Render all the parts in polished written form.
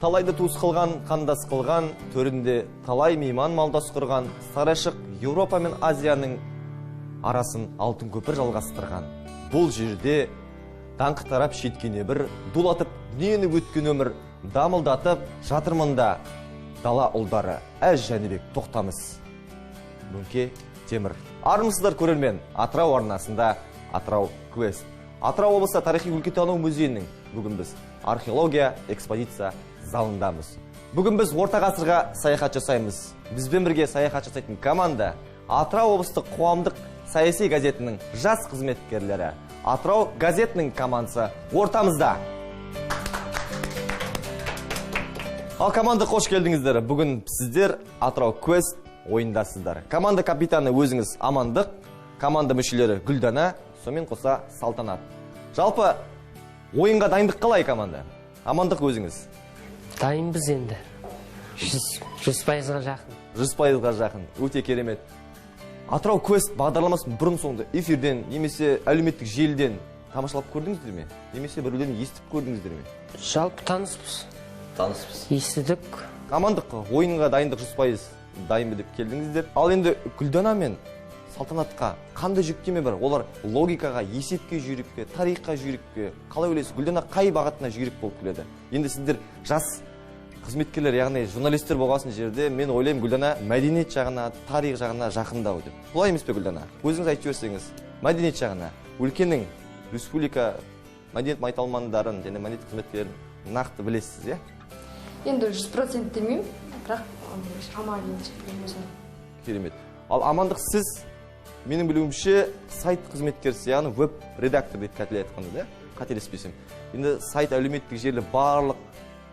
Талайды туыс қылған, қандас қылған, төрінде талай мейман малдас құрған, Сарайшық Еуропа мен Азияның арасын алтын көпір жалғастырған. Бұл жерде даңқ тарап шеткене бір, дулатып нені өткен өмір, дамылдатып жатырмында дала ұлдары, әз Жәнібек тоқтамыс. Мөңке темір. Армысыздар көрермен, Атырау арнасында Атырау Квест. Атырау облысы тарихи өлкетану музейінің бүгін біз археология экспозиция залындамыз. Бүгін біз орта ғасырға саяхат жасаймыз. Бізбен бірге саяхат жасайтын команда Атырау облыстық қоғамдық саяси газетінің жас қызметкерлері. Атырау газетінің командасы ортамызда. Ал команда қош келдіңіздер. Бүгін сіздер Атырау Квест ойындасыздар. Команда капитаны өзіңіз Амандық, команда мүшелері Гүлдана, сонымен қоса Салтанат. Жалпы ойынға дайындық қалай команда? Амандық өзіңіз. Дайынбыз енді. 100%-ға жақын. 100%-ға жақын. Өте керемет. Атырау Квест бағдарламасын бұрын соңды эфирден, немесе әлеуметтік желіден тамашалап көрдіңіздер ме? Немесе біреулерден естіп көрдіңіздер ме? Жалпы таныспыз. Естідік. Амандық, ойынға дайындық 100% дайынбы деп келдіңіздер. Ал енді Гүлдана мен Салтанатқа қандай жүктеме бар? Олар логикаға, есепке жүйрік пе, тарихқа жүйрік пе? Қалай ойлайсыз? Гүлдана қай бағытына жүйрік болып келеді? Енді сіздер жас қызметкерлер, яғни журналистер болғасын жерде, мен ойлаймын Гүлдана мәдениет жағына, тарих жағына жақындау деп. Бұлай емес пе Гүлдана? Өзіңіз айтып жіберсеңіз, мәдениет жағына, өлкенің республика мәдениет майталмандарын және мәдениет қызметкерлерін нақты білесіз, иә? Енді 100% демеймін, бірақ шамалинше білемін. Керемет. Ал Амандық, сіз менің білуімше сайт қызметкерсіз, яғни веб-редактор деп айтқанда, да? Қателеспесем. Енді сайт әлеуметтік желі барлық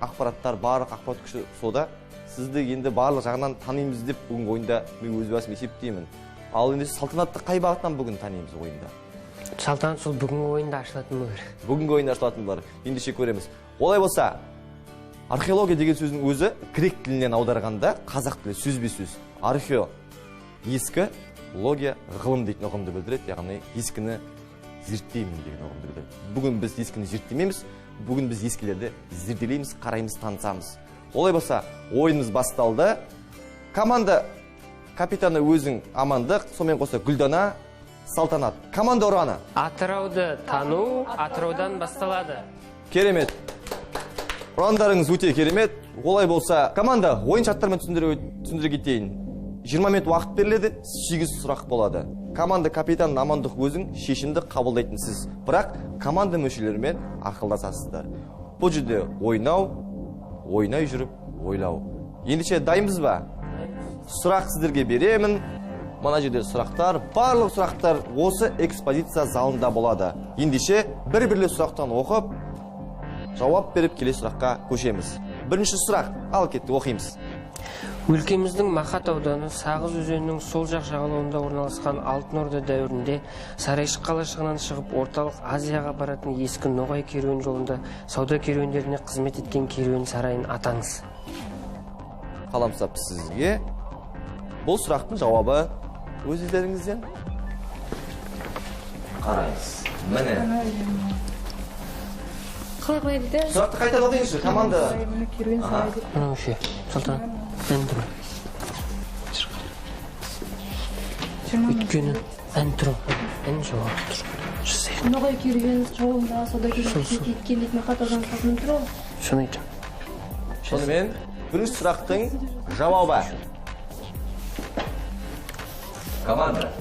ақпараттар, барлық ақпарат күші сода. Сізді енді барлық жағынан танимыз деп бүгін ойында мен өз басым есептеймін. Ал енді Салтанатты қай бағыттан бүгін танимыз ойында? Салтанат сол бүгінгі ойында ашылатын бар. Бүгінгі ойында ашылатын бар. Ендеше көреміз. Олай болса, археология деген сөздің өзі грек тілінен аударғанда қазақ тілі сөзбе-сөз. Архео ескі, логия ғылым дейтін ұғымды білдіреді, яғни ескіні зерттеймін деген ұғымды білдіреді. Бүгін біз ескіні зерттемейміз, бүгін біз ескілерді зерделейміз, қараймыз, танысамыз. Олай болса, ойынымыз басталды. Команда капитаны өзің Амандық, сонымен қоса Гүлдана, Салтанат. Команда ұраны. Атырауды тану Атыраудан басталады. Керемет. Ұрандарыңыз өте керемет. Олай болса, команда ойын шарттарымен түсіндіре кетейін. 20 минут уақыт беріледі, 8 сұрақ болады. Команда капитаны Амандық өзің шешімді қабылдайтынсыз. Бірақ команда мүшелерімен ақылдасасыздар. Бұл жерде ойнай жүріп ойлау. Ендеше дайынбыз ба? Сұрақ сіздерге беремін. Мына жерде сұрақтар, барлық сұрақтар осы экспозиция залында болады. Ендеше бір-бірлі сұрақтан оқып, жауап беріп келесі сұраққа көшеміз. Бірінші сұрақ, ал кетті, оқимыз. Өлкеміздің Мақат ауданы Сағыз өзенінің сол жақ жағалауында орналасқан Алтын Орда дәуірінде Сарайшық қалашығынан шығып орталық Азияға баратын ескі Ноғай керуен жолында сауда керуендеріне қызмет еткен керуен сарайын атаңыз. Қаламсап сізге. Бұл сұрақтың жауабы өздеріңізден қараңыз. Міне. Қалай дейді? Сұрақты қайтадан оқыңызшы, команда. Мына мүше, Салтанат. Өйткені ән тұру, ән жауап тұр. Ноғай керуен жолында сауда керуен еткен деп Мақат ауданы сатының тұру? Соны айтам. Сонымен, бірінші сұрақтың жауабы. Команда.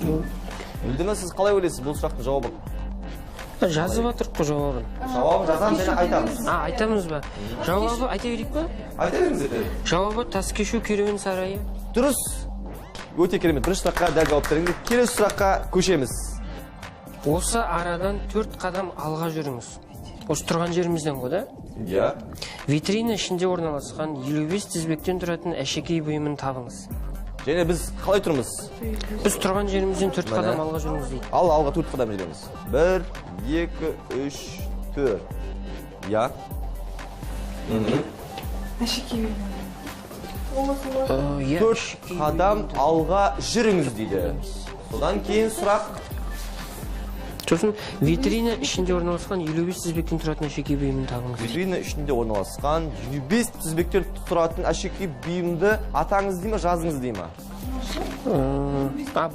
Гүлдана, сіз қалай ойлайсыз бұл сұрақтың жауабы? Жазып атырық қой жауабын. Жауабын жазамыз және айтамыз. Айтамыз ба? Жауабы айта берейік па? Айта беріңіздер. Жауабы Таскешу керуен сарайы. Дұрыс. Өте керемет. Бірінші сұраққа дәл жауап беріңіздер. Келесі сұраққа көшеміз. Осы арадан 4 қадам алға жүріңіз. Осы тұрған жерімізден ғой, да? Иә. Витрина ішінде орналасқан 55 тізбектен тұратын әшекей бұйымын табыңыз. Және біз қалай тұрмыз? Біз тұрған жерімізден 4 қадам алға жүріңіз дейді. Ал алға 4 қадам жүреміз. 1, 2, 3, 4. Я. Әшекей. 4 қадам алға жүріңіз дейді. Содан кейін сұрақ. Сосын витрина ішінде орналасқан 55 тізбектен тұратын әшекей бұйымын табыңыз. Витрина ішінде орналасқан 55 тізбектен тұратын әшекей бұйымды атаңыз дей ма, жазыңыз дей ма?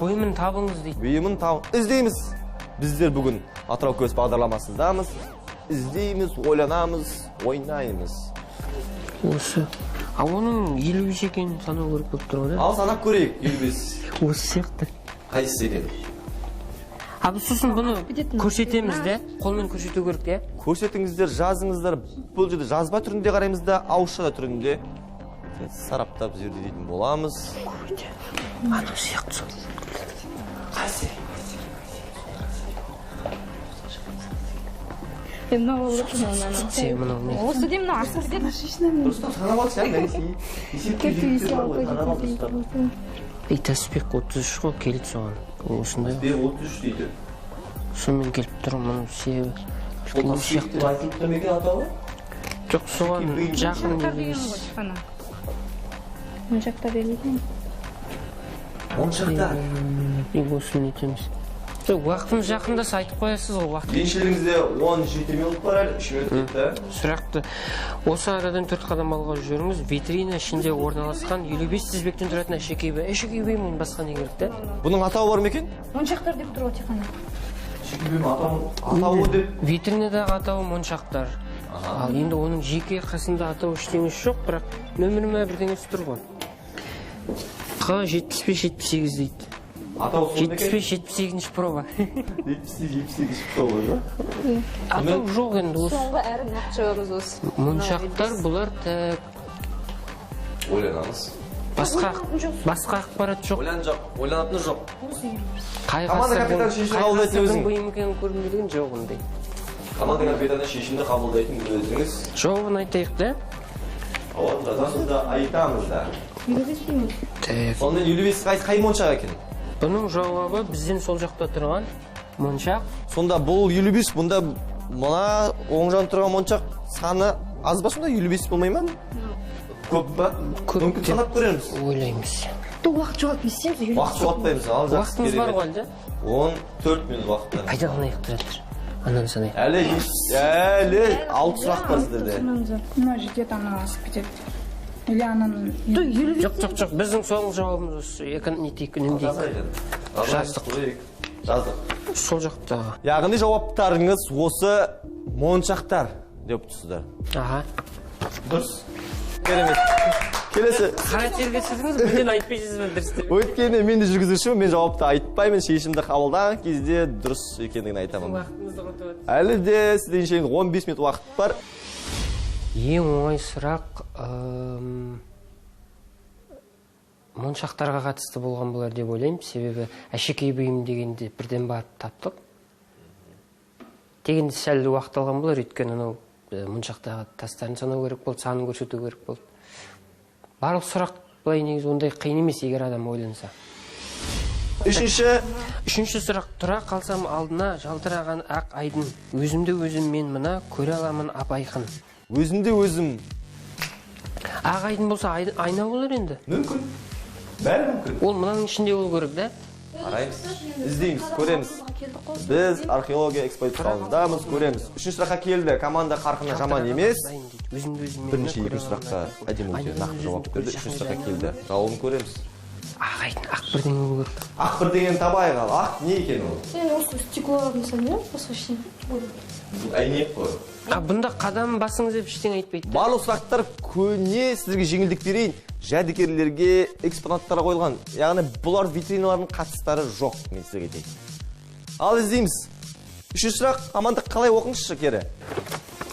Бұйымын табыңыз дейді. Бұйымын іздейміз. Біздер бүгін Атырау көз бағдарламасындамыз. Іздейміз, ойланамыз, ойнаймыз. Осы. Оның 55 екенін санау керек болып тұр ғой. Ал санап көрейік, 55. Осы сияқты. Қайсысы екен? Сосын бұны көрсетеміз де, қолмен көрсету керек те. Көрсетіңіздер, жазыңыздар. Бұл жерде жазба түрінде қараймыз да, ауызша түрінде сараптап жерде дейтін боламыз. Анау сияқты сол. Қайсы? Мына болып Мынау не? осы деймін, мына асыр деді. Дұрыстап санап алшы, Тәспек 33 ғой, келді соған. Осындай. 33 дейді. Сонымен келіп тұр, мұның себебі. Айтылып тұр екен атауы? Жоқ, соған жақын деген ғой, ана. Моншақта берілген. Моншақта? Осы нетеміз. Уақытымыз жақындаса айтып қоясыз ғой, уақыт. Еншілеріңізде 17 минут бар әлі, 3 минут кетті. Сұрақты. Осы арадан 4 қадам алға жүріңіз. Витрина ішінде орналасқан 55 тізбектен тұратын әшекей бұйымын басқа не керек те? Бұның атауы бар ма екен? Моншақтар деп тұр ғой тек қана. Әшекей бұйымы атауы деп? Витринадағы атауы моншақтар. Ал енді оның жеке қасында атауы ештеңесі жоқ, бірақ нөміріме бірдеңесі тұр ғой. Q75-78 дейді. Атауы сол екен? 75-78 проба. 78 проба, да? Атау жоқ енді осы. Соңғы әрі нақшығымыз осы. Моншақтар бұлар Ойланамыз. Басқа ақпарат жоқ. Ойланатыны жоқ. Қай Команда капитаны шешім қабылдайтын өзің. бұйым екенін көрмеген жоқ ондай. Команда капитаны шешімді қабылдайтын өзіңіз. Жауабын айтайық да? Жазасыз да, айтамыз да. 55 дейміз. Сонымен 55 қай моншақ екен? Бұның жауабы бізден сол жақта тұрған моншақ. Сонда бұл 55, бұнда мұна оң жан тұрған моншақ саны аз ба сонда 55 болмай ма? Көп ба? Мүмкін санап көреміз. Ойлаймыз. Уақыт жоғалтып істейміз. Уақыт жоғалтпаймыз. Уақытымыз бар ғой әлде? 14 минут уақыт бар. Пайдаланайық тұратыр. Ананы санайық. Әлі 6 сұрақ бар сіздерде. Мына жетеді, ана асып кетеді. Или ананы... Жоқ, біздің соңғы жауабымыз осы. Нетейік, үнемдейік. Жаздық. Сол жақта. Яғни жауаптарыңыз осы моншақтар деп тұрсыздар. Аха. Дұрыс. Керемет. Келесі. Қара терге сіздіңіз, бірден айтпайсыз ба дұрысты? Өйткені мен де жүргізуші, мен жауапты айтпаймын, шешімді қабылдаған кезде дұрыс екендігін айтамын. Уақытымызды құртып. Әлі де сізден шейін 15 минут уақыт бар. Ең оңай сұрақ моншақтарға қатысты болған болар деп ойлаймын. Себебі әшекей бұйым дегенде бірден барып таптық. Дегенде сәл уақыт алған болар, өйткені анау моншақтағы тастарын санау керек болды, санын көрсету керек болды. Барлық сұрақ былай негізі ондай қиын емес, егер адам ойланса. Үшінші сұрақ. Тұра қалсам алдына жалтыраған ақ айдын. Өзімді өзім мен мына көре аламын ап-айқын. Өзімде өзім. Ақ айдын болса айна болар енді. Мүмкін. Бәрі мүмкін. Ол мынаның ішінде ол керек да? Қараймыз, іздейміз, көреміз. Біз археология экспедицияларындамыз, көреміз. Үшінші сұраққа келді. Команда қарқыны жаман емес. Бірінші екінші сұраққа әдемі өте нақты жауап берді. Үшінші сұраққа келді. Жауабын көреміз. Ақ айдын, ақ бірдеңе болу керек. Ақ бірдеңені табайық ал. Ақ не екен ол? Сен осы стеклоларын санайын, басқа ештеңе. Әйнек қой. Бұнда қадам басыңыз деп ештеңе айтпайды. Барлық сұрақтар көне сіздерге жеңілдік берейін. Жәдігерлерге, экспонаттарға қойылған. Яғни бұлар витриналардың қатыстары жоқ, мен сіздерге дейін. Ал іздейміз. Үшінші сұрақ, амандық қалай оқыңызшы кері?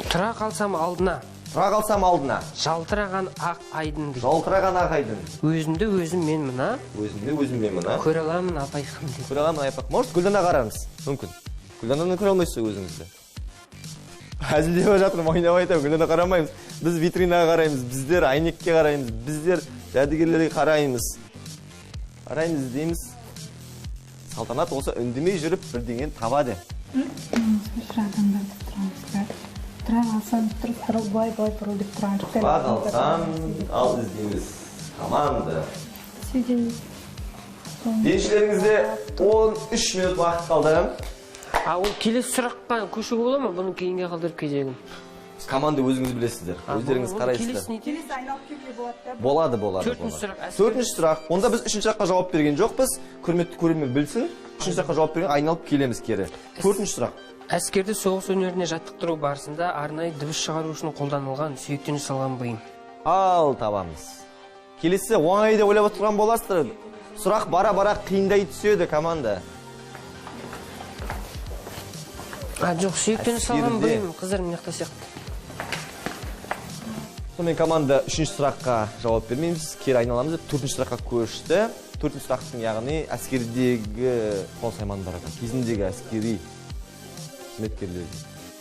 Тұра қалсам алдына. Тұра қалсам алдына. Жалтыраған ақ айдын дейді. Жалтыраған ақ айдын. Өзімді өзім мен мына. Өзімді өзім мен мына. Көре аламын ап-айқын дейді. Көре аламын ап-айқын. Может, Гүлдана қараңыз. Мүмкін. Гүлдананы көре алмайсыз өзіңізді. Әзілдеп жатырмын, ойнап айтамын, Гүлдана қарамаймыз. Біз витринаға қараймыз, біздер айнекке қараймыз, біздер жәдігерлерге қараймыз. Қараймыз, іздейміз. Салтанат осы үндемей жүріп бірдеңені табады. Тұра қалсам, тұрып, бай бұрыл деп тұрған жоқ. Тұра қалсам, ал іздейміз. Команда. Сведение. Еншілеріңізде 13 минут уақыт қалды. Ол келесі сұраққа көшуге бола ма? Бұны кейінге қалдырып кезегін. Команда өзіңіз білесіздер. Өздеріңіз қарайсыздар. Келесі айналып келуге болады. Болады. Төртінші сұрақ. Төртінші сұрақ. Онда біз үшінші сұраққа жауап берген жоқпыз. Құрметті көрермен білсін. Үшінші сұраққа жауап берген айналып келеміз кері. Төртінші сұрақ. Әскерді соғыс өнеріне жаттықтыру барысында арнайы дыбыс шығару үшін қолданылған сүйектен жасалған бұйым. Ал табамыз. Келесі оңай деп ойлап отырған боласыздар. Сұрақ бара-бара қиындай түседі команда. Жоқ, сүйектен жасалған бұйым. Қыздар мына жақта сияқты. Сонымен команда үшінші сұраққа жауап бермейміз, кері айналамыз деп төртінші сұраққа көшті. Төртінші сұрақтың яғни әскердегі қол саймандарға, кезіндегі әскери қызметкерлер,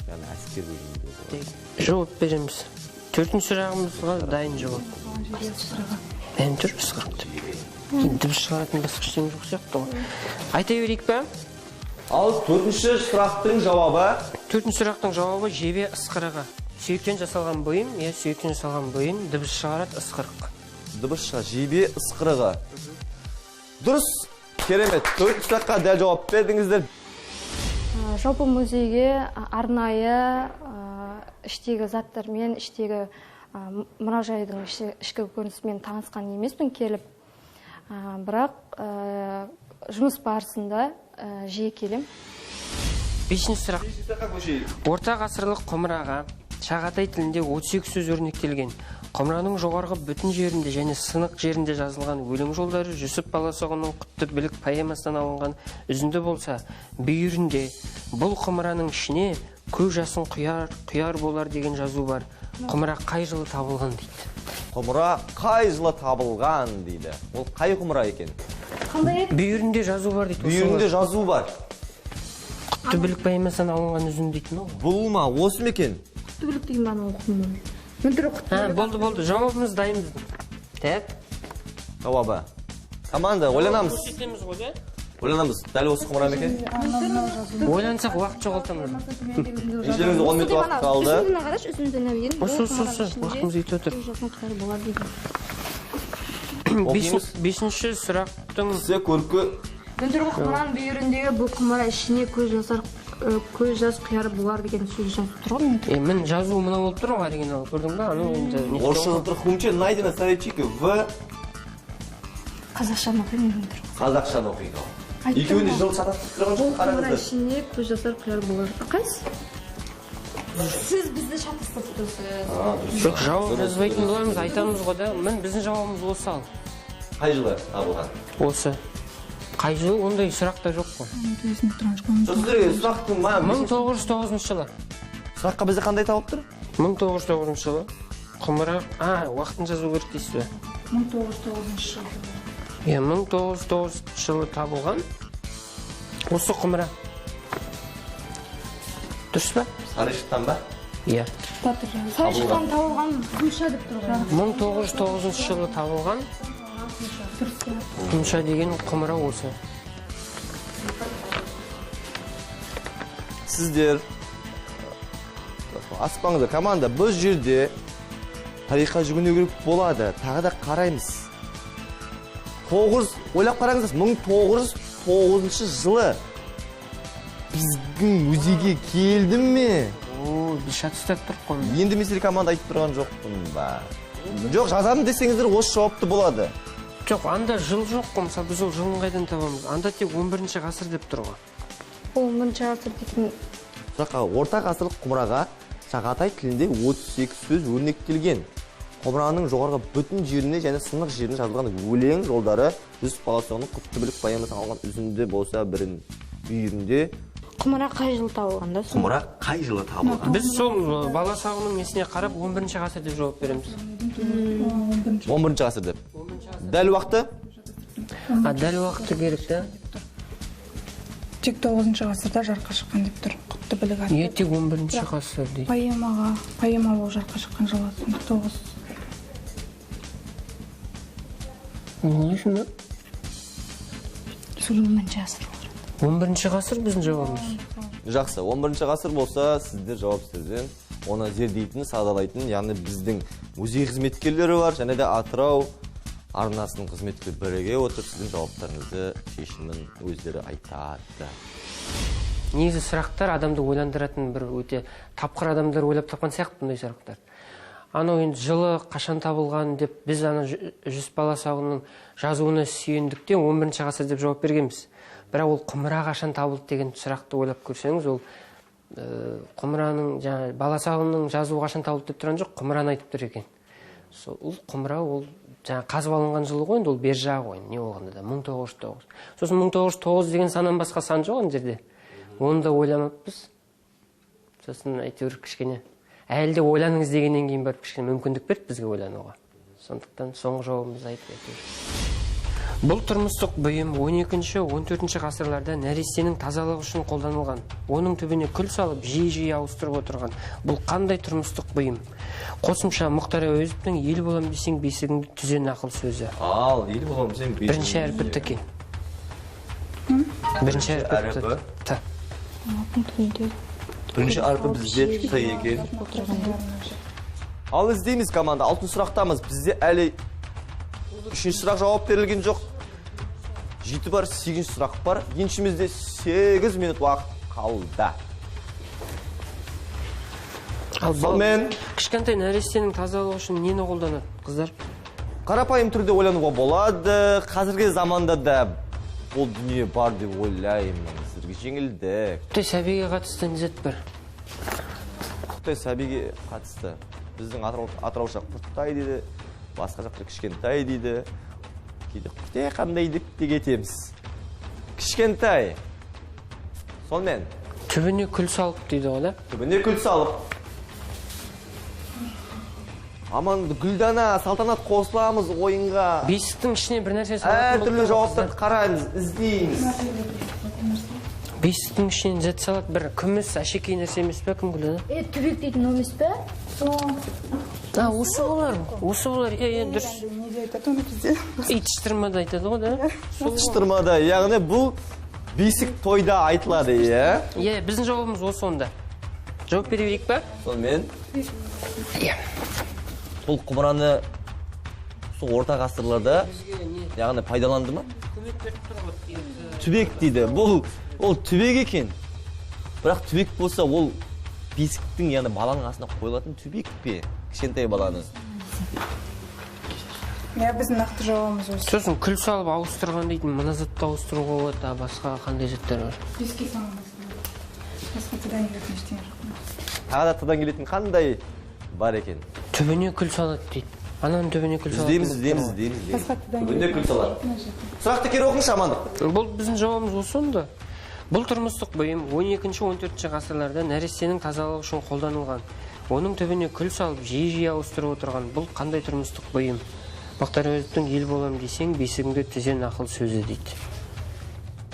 яғни әскер бөлімінде. Жауап береміз. Төртінші сұрағымызға дайын жауап. Мен тұр, ысқырып деп. Дыбыс шығаратын басқа ештеңе жоқ сияқты ғой. Айта берейік пе? Ал төртінші сұрақтың жауабы? Төртінші сұрақтың жауабы жебе ысқырығы. Сүйектен жасалған бұйым, сүйектен жасалған бұйым, дыбыс шығарады ысқырық. Дыбыс шыға, жебе ысқырығы. Дұрыс, керемет. Төртінші сұраққа дәл жауап бердіңіздер. Жалпы музейге арнайы іштегі заттармен, іштегі мұражайдың ішкі көрінісімен танысқан емеспін келіп. Бірақ жұмыс барысында жиі келем. Бесінші сұрақ. Орта ғасырлық құмыраға Шағатай тілінде 38 сөз өрнектелген. Құмыраның жоғарғы бүтін жерінде және сынық жерінде жазылған өлең жолдары Жүсіп Баласағұнның Құтты білік поэмасынан алынған үзінді болса, бүйірінде бұл құмыраның ішіне көз жасын құяр болар деген жазу бар. Құмыра қай жылы табылған дейді. Құмыра қай жылы табылған дейді. Ол қай құмыра екен? Бүйірінде жазу бар дейді. Бүйірінде жазу бар. Құтты білік поэмасынан алынған үзінді дейді. Бұл ма? Осы ма екен? Құттыбілік деген баны оқымын. Болды. Жауабымыз дайын біздің. Так. Жауабы. Команда, ойланамыз. Көрсетеміз ғой, да? Ойланамыз. Дәл осы құмыра ма екен? Ойлансақ уақыт жоғалтамыз. Ендеріңіз 10 минут уақыт қалды. Үзіндіні қараш, үзіндіні берін. Осы, уақытымыз етіп отыр. Бесінші сұрақтың... Сізде көркі... Бүндіргі құмыраның бүйіріндегі бұл құмыра ішіне көз жас құяр болар деген сөз жазып тұр ғой. Мен жазу мына болып тұр ғой оригинал, көрдің ба? Орысша тұр, хумче найдено советчики в... Қазақшаны оқимын тұр. Қазақшаны оқиды. Екеуінде жыл шатастық тұрған жоқ, Құмыра қараңыздар. ішіне көз жасар құяр болар. Қайсы? Сіз бізді шатастырып тұрсыз. Жоқ, жауап жазбайтын боламыз, айтамыз ғой да. Біздің жауабымыз осы ал. Қай жылы табылған? Осы. Қай жылы ондай сұрақта жоқ қой. Сіздерге сұрақтың ма? 1909 жылы. Сұраққа бізде қандай табылып тұр? 1909 жылы. Құмыра... Уақытын жазу керек дейсіз бе? 1909 жылы. 1909 жылы табылған. Осы құмыра. Дұрыс па? Сарайшықтан ба? Иә. Сарайшықтан табылған Құмша деп тұрған. 1909 жылы табылған. Құмша деген құмыра осы. Сіздер аспаңыздар, команда, бұл жерде тарихқа жүгіну керек болады. Тағы да қараймыз. Ойлап қараңыз, 1909 жылы біздің музейге келдім ме? Біз шатыстап тұрып қоймыз. Енді мен сіздерге команда айтып тұрған жоқпын ба? Жоқ, жазамын десеңіздер осы жауапты болады. Жоқ, анда жыл жоқ қой, мысалы біз ол жылын қайдан табамыз? Анда тек 11-ші ғасыр деп тұр ғой. 11-ші ғасыр дейтін... Орта ғасырлық құмыраға Шағатай тілінде 38 сөз өрнектелген. Құмыраның жоғарғы бүтін жеріне және сынық жеріне жазылған өлең жолдары Жүсіп Баласағұнның Құтты білік поэмасынан алынған үзінді болса бірін бүйірінде. Құмыра қай жылы табылған да? Құмыра қай жылы табылған? Біз сол Баласағұнның несіне қарап 11-ші ғасыр деп жауап береміз. 11-ші ғасыр деп. Дәл уақыты? Дәл уақыты керек та. Тек 9-шы ғасырда жарыққа шыққан деп тұр. Құтты білік атты. Не тек 11-ші ғасыр дейді. Поэма ол жарыққа шыққан жылы 9. Не үшін? Сол 11-ші ғасыр. 11-ші ғасыр біздің жауабымыз. Жақсы, 11-ші ғасыр болса, сіздер жауап сіздерден оны зердейтін, садалайтын, яғни біздің музей қызметкерлері бар, және де Атырау арнасының қызметкерлері біріге отырып сіздің жауаптарыңызды шешімін өздері айтады. негізі сұрақтар адамды ойландыратын бір өте тапқыр адамдар ойлап тапқан сияқты бұндай сұрақтар. Анау енді жылы қашан табылған деп біз ана жүсіп баласағұнның жазуына сүйендіктен 11-ші ғасыр деп жауап бергенбіз. Бірақ ол құмыра қашан табылды деген сұрақты ойлап көрсеңіз, ол құмыраның жаңа баласағұнның жазуы қашан табылды деп тұрған жоқ, құмыраны айтып тұр екен. Сол құмыра ол жаңа қазып алынған жылы ғой, ол бер жағы ғой, не болғанда да 1909. Сосын 1909 деген саннан басқа сан жоқ ана жерде. Оны да ойламаппыз. Сосын әйтеуір кішкене әлі де ойланыңыз дегеннен кейін барып кішкене мүмкіндік берді бізге ойлануға. Сондықтан соңғы жауабымызды айтып әйтеуір. Бұл тұрмыстық бұйым 12-14 ғасырларда нәрестенің тазалығы үшін қолданылған. Оның түбіне күл салып, жиі ауыстырып отырған. Бұл қандай тұрмыстық бұйым? Қосымша Мұхтар Әуезовтің ел болам десең бесігіңді түзе нақыл сөзі. Ал, ел болам десең бесігіңді. Бірінші әрпі т. Бірінші әрпі т. Бірінші әрпі бізде т екен. Ал іздейміз команда, алтын сұрақтамыз. Бізде әлі үшінші сұрақ жауап берілген жоқ. 7 бар, 8 сұрақ бар. Еншімізде 8 минут уақыт қалды. Сонымен кішкентай нәрестенің тазалығы үшін нені қолданады, қыздар? қарапайым түрде ойлануға болады. Қазіргі заманда да бұл дүние бар деп ойлаймын. Сіздерге жеңілді. Құттай сәбиге қатысты незет бар? Құттай сәбиге қатысты. Біздің атырауша құрттай дейді, басқа жақтар кішкентай дейді. Кейде құттай қандай деп кетеміз. Кішкентай. Сонымен Түбіне күл салып дейді ғой да? Түбіне күл салып. Аман Гүлдана, салтанат қосыламыз ойынға. Бесіктің ішіне бір нәрсе салатын Әртүрлі жауаптарды қараймыз, іздейміз. Бесіктің ішіне зәт салат бір күміс әшекей нәрсе емес пе, кім Гүлдана? Түбек дейтін ол емес пе? Осы болар. Дұрыс. Неде айтады оны бізде? Итштырмада айтады ғой да? Шыштырмада, яғни бұл бесік тойда айтылады, иә? Иә, біздің жауабымыз осы онда. Жауап бере берейік па? Сонымен Иә. бұл құмыраны сол орта ғасырларда яғни пайдаланды ма? Түбек дейді. Ол түбек екен. Бірақ түбек болса, ол бесіктің, яғни баланың астына қойылатын түбек пе? Кішкентай баланы. Біздің нақты жауабымыз осы. Сосын күл салып ауыстырған дейтін, мына затты ауыстыруға болады, басқа қандай заттар бар? Беске салынбасында. Басқа тыдан келетін ештеңе жоқ. Тағы да тыдан келетін қандай бар екен? Түбіне күл салады дейді. Ананың түбіне күл салады. Іздейміз. Басқа тыдан Түбіне күл салады. Сұрақты кері оқыңызшы, Амандық. Бұл біздің жауабымыз осы онда. Бұл тұрмыстық бұйым 12-14 ғасырларда нәрестенің тазалығы үшін қолданылған. Оның түбіне күл салып, жиі ауыстырып отырған. Бұл қандай тұрмыстық бұйым? Мұхтар Әуезовтің ел болам десең бесігіңді түзе нақыл сөзі дейді.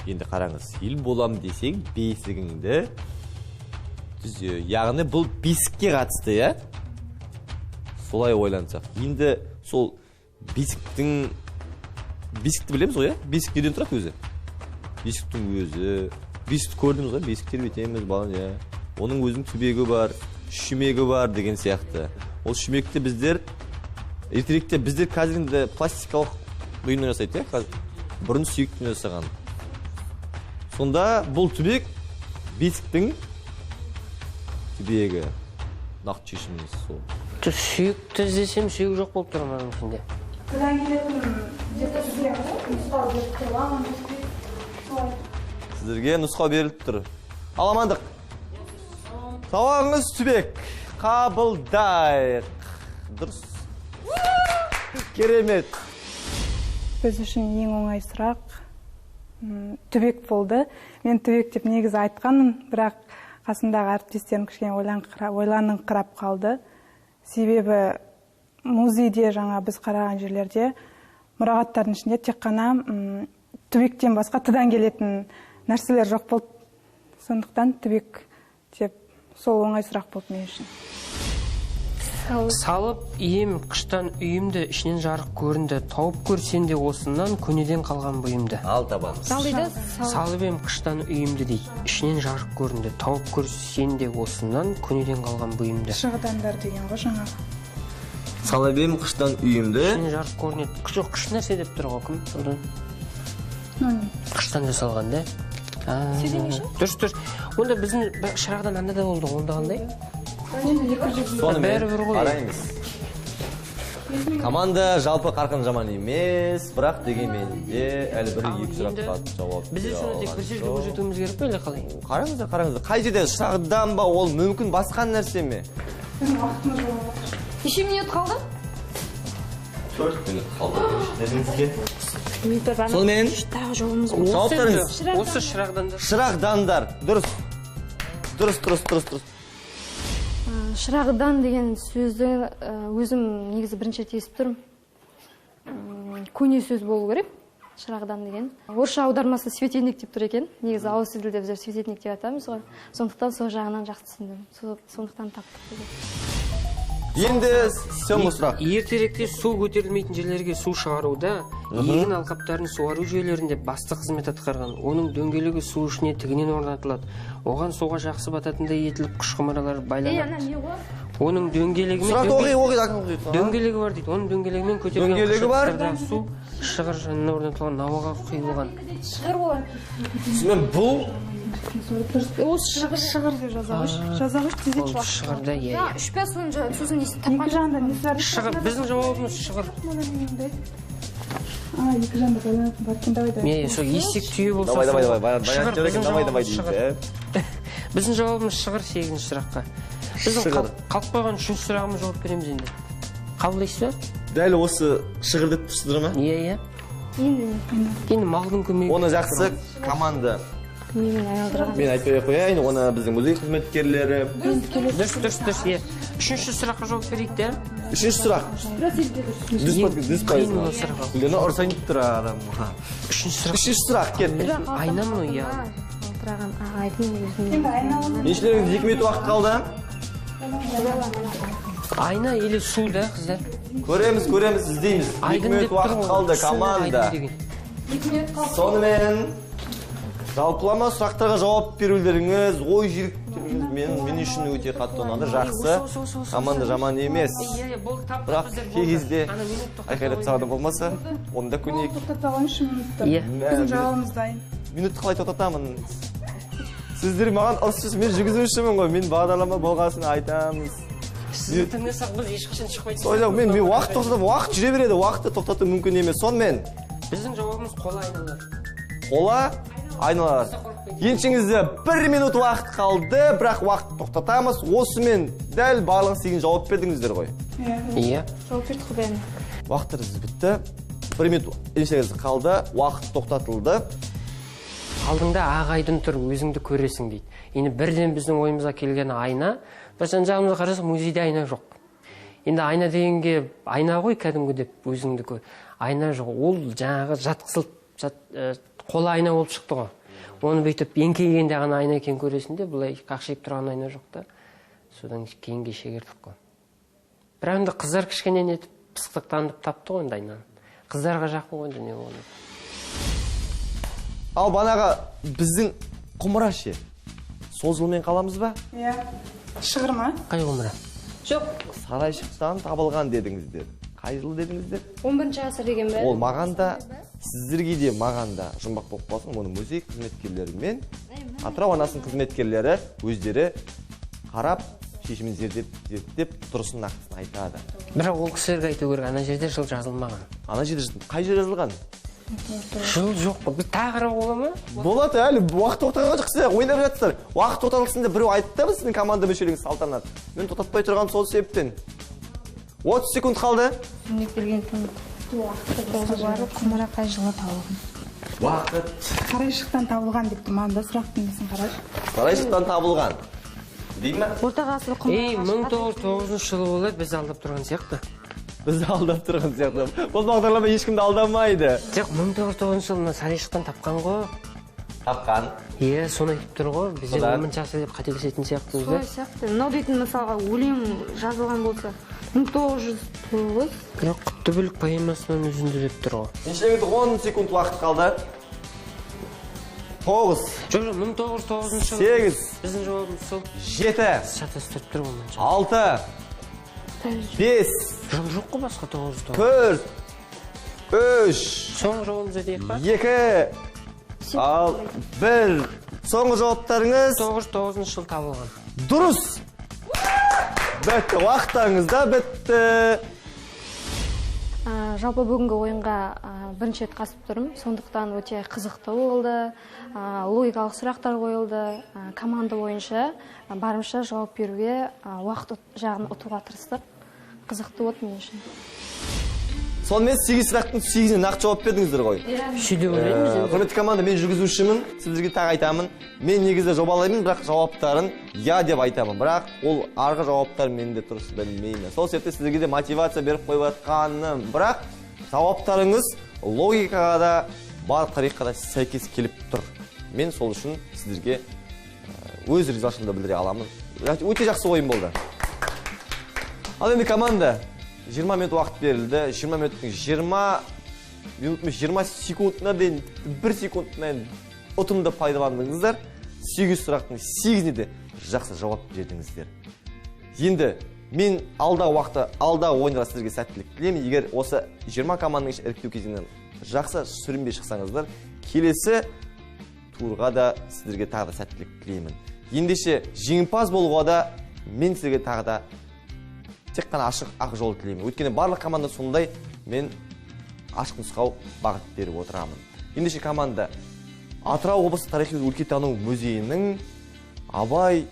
Енді қараңыз, ел болам десең бесігіңді түзе. Яғни бұл бесікке қатысты, иә? Солай ойлансақ. Енді сол бесікті білеміз ғой, иә? Бесік неден тұрады өзі? Бесіктің өзі. Бесікті көрдіңіз ғой, бесік тербетеміз балан, иә. Оның өзінің түбегі бар, шүмегі бар деген сияқты. Ол шүмекті біздер ертеректе біздер қазірінде пластикалық бұйымнан жасайды, иә? Бұрын сүйектен жасаған. Сонда бұл түбек бесіктің түбегі. Нақты шешіміміз сол. Сүйекті іздесем, сүйек жоқ болып тұр маның ішінде. Тыдан келетін Сіздерге нұсқа беріліп тұр. Ал Амандық. Сауағыңыз түбек. Қабылдайық. Дұрыс. Керемет. Біз үшін ең оңай сұрақ түбек болды. Мен түбек деп негізі айтқанмын, бірақ қасымдағы әріптестерім кішкене ойланыңқырап қалды. Себебі музейде жаңа біз қараған жерлерде мұрағаттардың ішінде тек қана түбектен басқа тыдан келетін нәрселер жоқ болды. Сондықтан түбек деп сол оңай сұрақ болды мен үшін. Салып ием қыштан үйімді, ішінен жарық көрінді. Тауып көрсен де осынан көнеден қалған бұйымды. Ал табамыз. Салып ем қыштан үйімді дейді. Ішінен жарық көрінді. Тауып көрсен де осынан көнеден қалған бұйымды. Шығыдандар деген ғой жаңа. Салып ем қыштан үйімді. Ішінен жарық көрінеді. Жоқ, қыш нәрсе деп тұр ғой кім? Қыштан жасалған да. Дұрыс. Онда біздің шырағдан анда да болды, онда қандай? Сонымен Бәрібір ғой. қараймыз. Команда жалпы қарқын жаман емес, бірақ дегенмен де әлі бір екі сұраққа жауап Біз бере үшін тек бір жерге алған көрсетуіміз керек пе, әлде қалай? Қараңыздар. Қай жерде шырағдан ба, ол мүмкін басқа нәрсе ме? Неше минут қалды? 4 минут қалды. Дедіңізге? Сонымен Тағы жолымыз жауаптарыңыз. Осы шырағдандар. Шырағдандар. Дұрыс. Шырағдан деген сөзді өзім негізі бірінші рет естіп тұрмын. Көне сөз болу керек. Шырағдан деген. Орысша аудармасы светильник деп тұр екен. Негізі ауыз тілде біздер светильник деп атамыз ғой. Сондықтан сол жағынан жақсы түсіндім. Сондықтан таптық деп. Енді соңғы сұрақ. Ертеректе су көтерілмейтін жерлерге су шығаруда егін алқаптарын суару жүйелерінде басты қызмет атқарған. Оның дөңгелегі су ішіне тігінен орнатылады. Оған суға жақсы бататындай етіліп қыш құмыралар байланады. Оның дөңгелегімен дөңгелегі бар дейді. Оның дөңгелегімен көтерілген Дөңгелегі бар? қышқылардағы су шығыр жанына орнатылған науаға құйылған. Мен бұл Осы шығыр деп жазағыш тезек Ол шығырда, иә. Үшпе сөзін естіп Екі жанда несі бар? Шығыр, біздің жауабымыз шығыр. Екі жанда байланатын бар екен, давай. Сол есек түйе болса. Біздің жауабымыз шығыр 8-ші сұраққа. Біздің қалып қойған 3-ші сұрағымыз жауап береміз енді. Қабылдайсыз ба? дәл осы шығыр деп тұрсыздар ма? Иә. Енді малдың көмегі. Оны жақсы команда. Мен айтпай қояйын, оны біздің музей қызметкерлері. Дұрыс, иә. 3-ші сұраққа жауап берейік те. 3-ші сұрақ. Дүс пайыз. Күлені ұрсайын деп тұр адам. 3-ші сұрақ кетті. Айна ма, иә. Еншілеріңіз 2 минут уақыт қалды. Айна или су да, қыздар. Көреміз, іздейміз. 2 минут уақыт қалды команда. Сонымен жалпылама сұрақтарға жауап берулеріңіз, ой жүйріктеріңіз мен үшін өте қатты ұнады, жақсы. Команда жаман емес. Бірақ кей кезде айқайлап тастағанда болмаса, онда көнейік. Тоқтата алған 3 минутты. Біздің жауабымыз дайын. Минутты қалай тоқтатамын? Сіздер маған ұрсыз, мен жүргізушімін ғой, мен бағдарлама болғасын айтамыз. Сізді тыңдасақ біз ешқашан шықпайды. Мен уақыт тоқтатып, уақыт жүре береді, уақытты тоқтату мүмкін емес. Сонымен біздің жауабымыз қола айналар. Қола айналар. Еншіңізде 1 минут уақыт қалды, бірақ уақыт тоқтатамыз. Осымен дәл барлығын сегін жауап бердіңіздер ғой. Иә. Жауап бердік қой бәріне. Уақыттарыңыз бітті. 1 минут еншіңіз қалды, уақыт тоқтатылды. Алдыңда ағайдың тұр, өзіңді көресің дейді. Енді бірден біздің ойымызға келген айна, біз жан-жағымызға қарасақ музейде айна жоқ. Енді айна дегенге айна ғой кәдімгі деп өзіңді көр. Айна жоқ, ол жаңағы жатқызылып қола айна болып шықты ғой. Оны бүйтіп еңкейгенде ғана айна екен көресің де, бұлай қақшиып тұрған айна жоқ та. Содан кейінге шегердік қой. Бірақ енді қыздар кішкене нетіп пысықтықтанып тапты ғой енді айнаны. Қыздарға жақын ғой не оны. Ал банаға біздің құмыра ше. Сол жылмен қаламыз ба? Иә. Шығыр ма? Қай құмыра? Жоқ. Сарайшықтан табылған дедіңіздер. Қай жыл дедіңіздер? 11-ші ғасыр деген бе? Ол маған да, сіздерге де маған да жұмбақ болып қалсын, оны музей қызметкерлері мен Атырау анасының қызметкерлері өздері қарап, шешімін зерттеп, тұрысын нақтысын айтады. Бірақ ол кісілерге айту керек, ана жерде жыл жазылмаған. Ана жерде қай жер жазылған? Жыл жоқ, біз тағыра бола ма? Болады, әлі уақыт тоқтатқан жоқсыздар, ойнап жатсыздар. Уақыт тоқтатылсын деп біреу айтты да сіздің команда мүшелігіңіз салтанат. Мен тоқтатпай тұрған сол себептен. 30 секунд қалды. Құмыра қай жылы табылған? Уақыт. Сарайшықтан табылған деп тұрманда сұрақтың несін қараш. Сарайшықтан табылған. Дейм ма? Орта ғасыр құмыра. 1909 жылы болады, біз алдап тұрған сияқты. Бізді алдап тұрған сияқты. Бұл бағдарлама ешкімді алдамайды. Жоқ, 1909 жылына Сарайшықтан тапқан ғой. Тапқан. Иә, соны айтып тұр ғой. Бізде 10-ші ғасыр деп қателесетін сияқты Сол сияқты. Мынау дейтін мысалға өлең жазылған болса 1909. Жоқ, құтты бүлік поэмасынан үзінді деп тұр ғой. Еншілеріңізде 10 секунд уақыт қалды. 9. Жоқ, 1909 жылы. 8. Біздің жауабымыз сол. 7. Шатастырып тұр ғой. 6. 5. Жыл жоқ қой басқа 909. 4. 3. Соңғы жауабымыз дейік па? 2. Ал бір соңғы жауаптарыңыз 909 жыл табылған. дұрыс. Бітті, уақыттарыңыз да бітті. Жалпы бүгінгі ойынға бірінші рет қатысып тұрмын, сондықтан өте қызықты болды, логикалық сұрақтар қойылды, команда бойынша барымша жауап беруге, уақыт жағын ұтуға тырыстық. Қызықты болды мен үшін. Сонымен 8 сұрақтың 8-іне нақты жауап бердіңіздер ғой. Шүйде ойлаймыз. Құрметті команда, мен жүргізушімін, сіздерге тағы айтамын. Мен негізі жобалаймын, бірақ жауаптарын я деп айтамын. Бірақ ол арғы жауаптар менде дұрыс білмеймін. Сол себепті сіздерге де мотивация беріп қойып жатқаным. Бірақ жауаптарыңыз логикаға да, бар тарихқа да сәйкес келіп тұр. Мен сол үшін сіздерге өз ризашылығымды білдіре аламын. Өте жақсы ойын болды. Ал енді команда 20 минут уақыт берілді. 20 минуттың 20 секундына дейін, 1 секундына ұтымды пайдаландыңыздар. 8 сұрақтың 8-іне де жақсы жауап бердіңіздер. Енді мен алдағы ойынға сіздерге сәттілік тілеймін. Егер осы 20 команданың іріктеу кезеңінен жақсы сүрінбей шықсаңыздар, келесі турға да сіздерге тағы да сәттілік тілеймін. Ендеше жеңімпаз болуға да мен сіздерге тағы да тек қана ашық ақ жол тілеймін. Өйткені барлық команда сондай, мен ашық нұсқау бағыт беріп отырамын. Ендеше команда Атырау облысы тарихи өлкетану музейінің Абай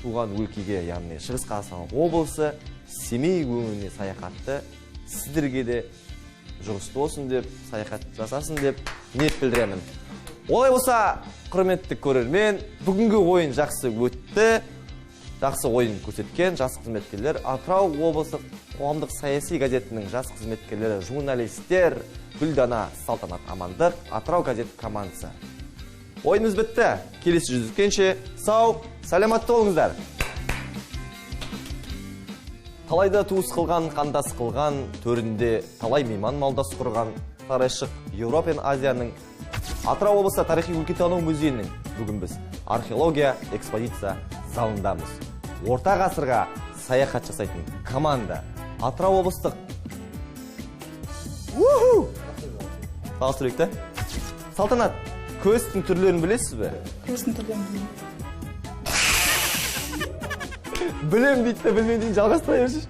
туған өлкеге, яғни Шығыс Қазақстан облысы Семей өңіріне саяхатты сіздерге де жұғысты болсын деп, саяхат жасасын деп ниет білдіремін. Олай болса, құрметті көрермен, бүгінгі ойын жақсы өтті. Жақсы ойын көрсеткен жас қызметкерлер, Атырау облысы қоғамдық саяси газетінің жас қызметкерлері, журналистер Гүлдана, Салтанат Амандық, Атырау газет командасы. Ойынымыз бітті. Келесі жүздескенше сау, саламатты болыңыздар. Талайда туыс қылған, қандас қылған, төрінде талай мейман малдас құрған, сарайшық Еуропа мен Азияның Атырау облысы тарихи өлкетану музейінің бүгін біз археология экспозиция залындамыз. Орта ғасырға саяхат жасайтын команда Атырау облыстық. Салыстырайық та. Салтанат, көздің түрлерін білесіз бе? Көздің түрлерін білмеймін. Білем дейді, білмейді жалғастыра берші.